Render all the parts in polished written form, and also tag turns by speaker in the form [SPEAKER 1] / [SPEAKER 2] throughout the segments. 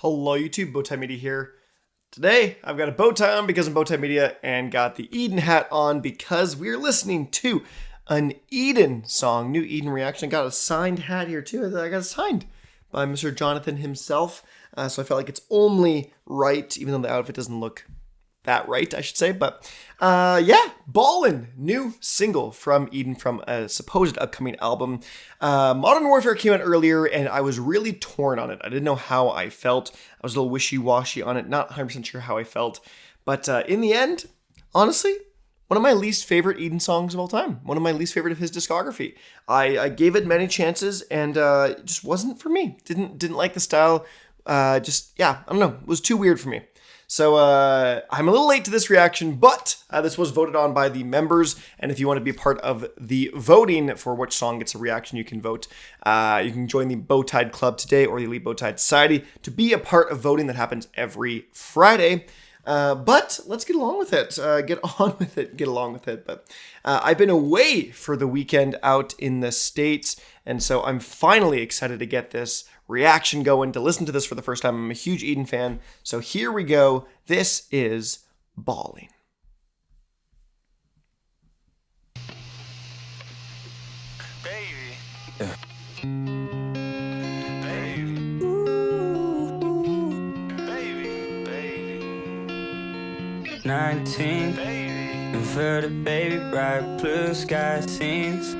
[SPEAKER 1] Hello YouTube, Bowtied Media here. Today, I've got a bow tie on because I'm Bowtied Media and got the Eden hat on because we're listening to an Eden song, new Eden reaction. I got a signed hat here too. I got it signed by Mr. Jonathan himself. So I felt like it's only right, even though the outfit doesn't look that right, I should say. But yeah, Ballin', new single from Eden from a supposed upcoming album. Modern Warfare came out earlier and I was really torn on it. I didn't know how I felt. I was a little wishy-washy on it, not 100% sure how I felt. But in the end, honestly, one of my least favorite Eden songs of all time. One of my least favorite of his discography. I gave it many chances and it just wasn't for me. Didn't like the style. I don't know. It was too weird for me. So I'm a little late to this reaction, but this was voted on by the members. And if you want to be part of the voting for which song gets a reaction, you can vote. You can join the Bowtied Club today or the Elite Bowtied Society to be a part of voting that happens every Friday. But let's get along with it. Get along with it. But I've been away for the weekend out in the States, and so I'm finally excited to get this reaction going, to listen to this for the first time. I'm a huge Eden fan, so here we go. This is Ballin'.
[SPEAKER 2] Baby.
[SPEAKER 3] Yeah.
[SPEAKER 2] Baby. Baby.
[SPEAKER 3] 19,
[SPEAKER 2] Baby.
[SPEAKER 3] inverted baby, bright blue sky scenes,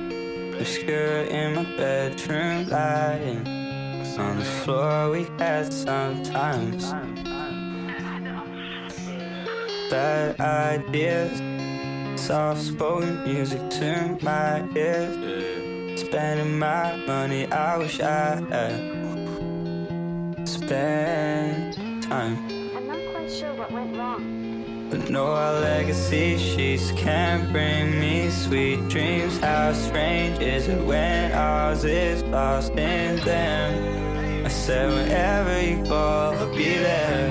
[SPEAKER 3] obscure in my bedroom lighting. On the floor we had sometimes bad ideas, soft-spoken music to my ears. Spending my money, I wish I had spent time.
[SPEAKER 4] I'm not quite sure what went wrong.
[SPEAKER 3] But no, our legacy sheets can't bring me sweet dreams. How strange is it when ours is lost in them? I said wherever you go, I'll be there.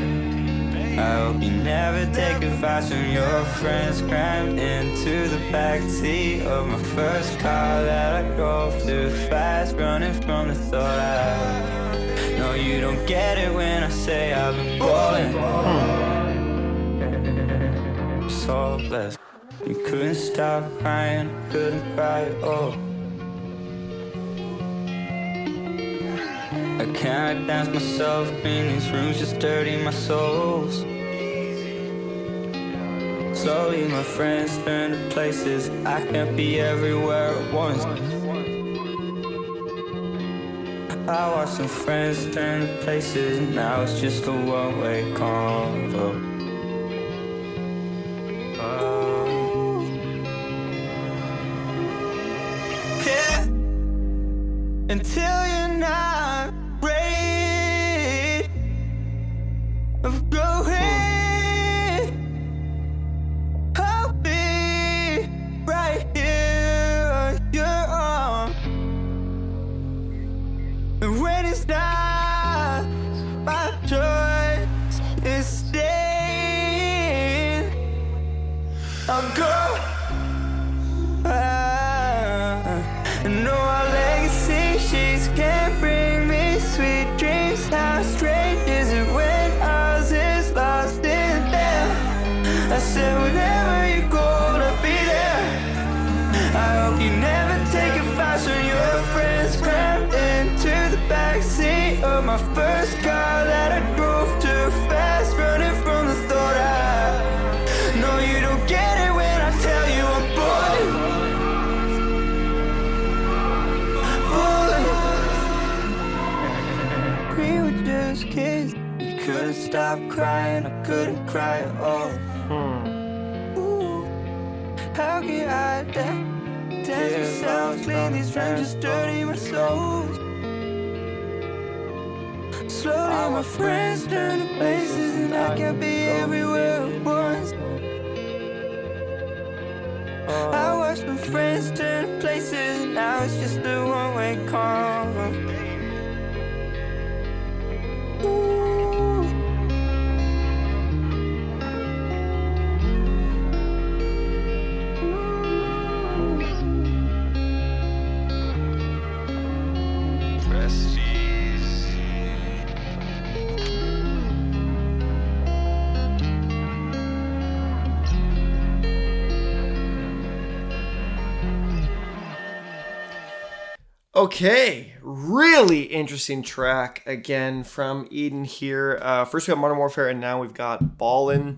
[SPEAKER 3] I hope you never take advice from your friends. Crammed into the backseat of my first car that I drove too fast, running from the thought I had. No, you don't get it when I say I've been ballin'. So blessed, you couldn't stop crying, couldn't cry at all. I can't dance myself in these rooms, just dirty my souls. Slowly my friends turn to places I can't be everywhere at once. I watched some friends turn to places, and now it's just a one-way convo. Yeah, until you're not afraid of going, I'll be right here on your arm. And when it's not my choice, it's staying, I'll go. And no, our legacy sheets can't bring me sweet dreams. How strange is it when ours is lost in them? I said whenever you go, I'll be there. I hope you never take advice from your friends. Crammed into the backseat of my first car that I drove too fast, running from the thought I had. No, you don't get it when I tell you I'm bored. We were just kids. You couldn't stop crying, I couldn't cry at all. Ooh, how can I dance myself, clean these rhymes, just dirty my souls. Slowly my friends turn to places, and I can't be everywhere at once. I watched my friends turn to places, and now it's just a one-way convo.
[SPEAKER 2] Prestige.
[SPEAKER 1] Okay, really interesting track again from Eden here. First we got Modern Warfare, and now we've got Ballin'.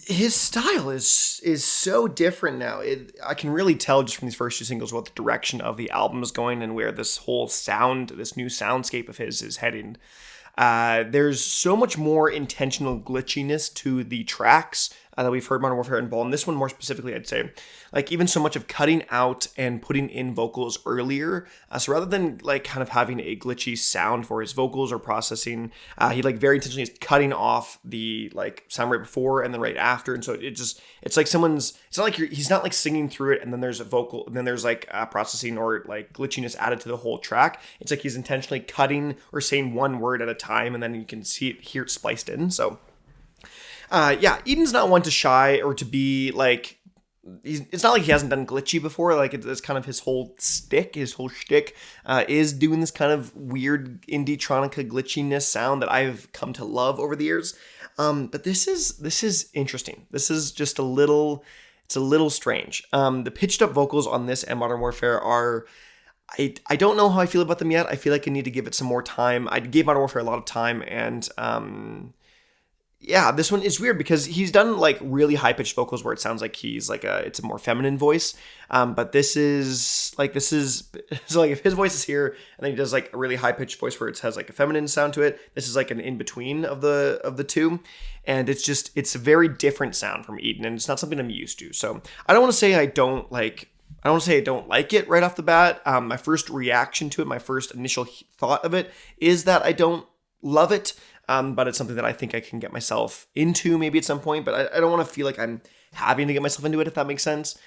[SPEAKER 1] His style is so different now. I can really tell just from these first two singles what the direction of the album is going and where this whole sound, this new soundscape of his is heading. There's so much more intentional glitchiness to the tracks that we've heard Modern Warfare and Ball. And this one more specifically, I'd say, like even so much of cutting out and putting in vocals earlier. So rather than like kind of having a glitchy sound for his vocals or processing, he like very intentionally is cutting off the like sound right before and then right after. And so it's like it's not like he's not like singing through it and then there's a vocal and then there's like processing or like glitchiness added to the whole track. It's like he's intentionally cutting or saying one word at a time and then you can hear it spliced in. So Eden's not one to shy or to be like, it's not like he hasn't done glitchy before. Like it's kind of his whole shtick is doing this kind of weird indie-tronica glitchiness sound that I've come to love over the years. But this is interesting. This is just it's a little strange. The pitched up vocals on this and Modern Warfare are, I don't know how I feel about them yet. I feel like I need to give it some more time. I gave Modern Warfare a lot of time, and this one is weird because he's done like really high pitched vocals where it sounds like he's like it's a more feminine voice. But this is so like if his voice is here and then he does like a really high pitched voice where it has like a feminine sound to it, this is like an in between of the two. And it's a very different sound from Eden, and it's not something I'm used to. So I don't want to say I don't like it right off the bat. My first reaction to it, my first initial thought of it is that I don't love it. But it's something that I think I can get myself into maybe at some point, but I don't want to feel like I'm having to get myself into it, if that makes sense.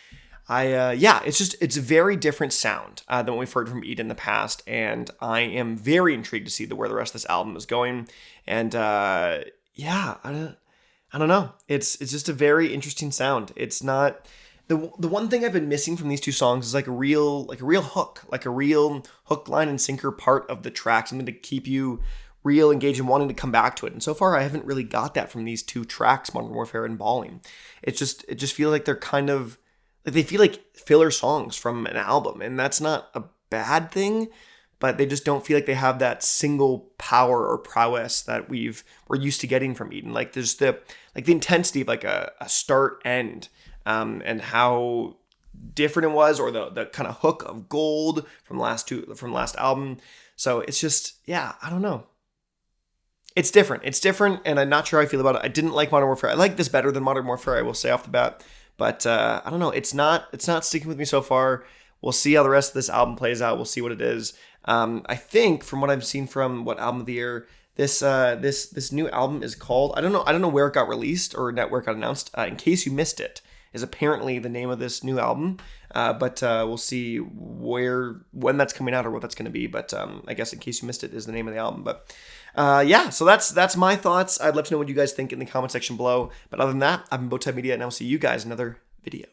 [SPEAKER 1] It's a very different sound than what we've heard from Eden in the past, and I am very intrigued to see where the rest of this album is going. And I don't know. It's just a very interesting sound. It's not the one thing I've been missing from these two songs is like a real hook, like a real hook, line, and sinker part of the track, something to keep you real engaged and wanting to come back to it. And so far I haven't really got that from these two tracks, Modern Warfare and Balling. It just feels like they're kind of like, they feel like filler songs from an album, and that's not a bad thing, but they just don't feel like they have that single power or prowess that we're used to getting from Eden. Like there's the intensity of like a start end, and how different it was, or the kind of hook of gold from last album. So it's just, I don't know. It's different, and I'm not sure how I feel about it. I didn't like Modern Warfare. I like this better than Modern Warfare, I will say off the bat. But I don't know. It's not sticking with me so far. We'll see how the rest of this album plays out. We'll see what it is. I think from what I've seen from what album of the year, this new album is called. I don't know where it got released or where it got announced. In case you missed it, is apparently the name of this new album. But we'll see when that's coming out or what that's going to be. But I guess in case you missed it is the name of the album. But so that's my thoughts. I'd love to know what you guys think in the comment section below. But other than that, I've been Bowtied Media, and I'll see you guys in another video.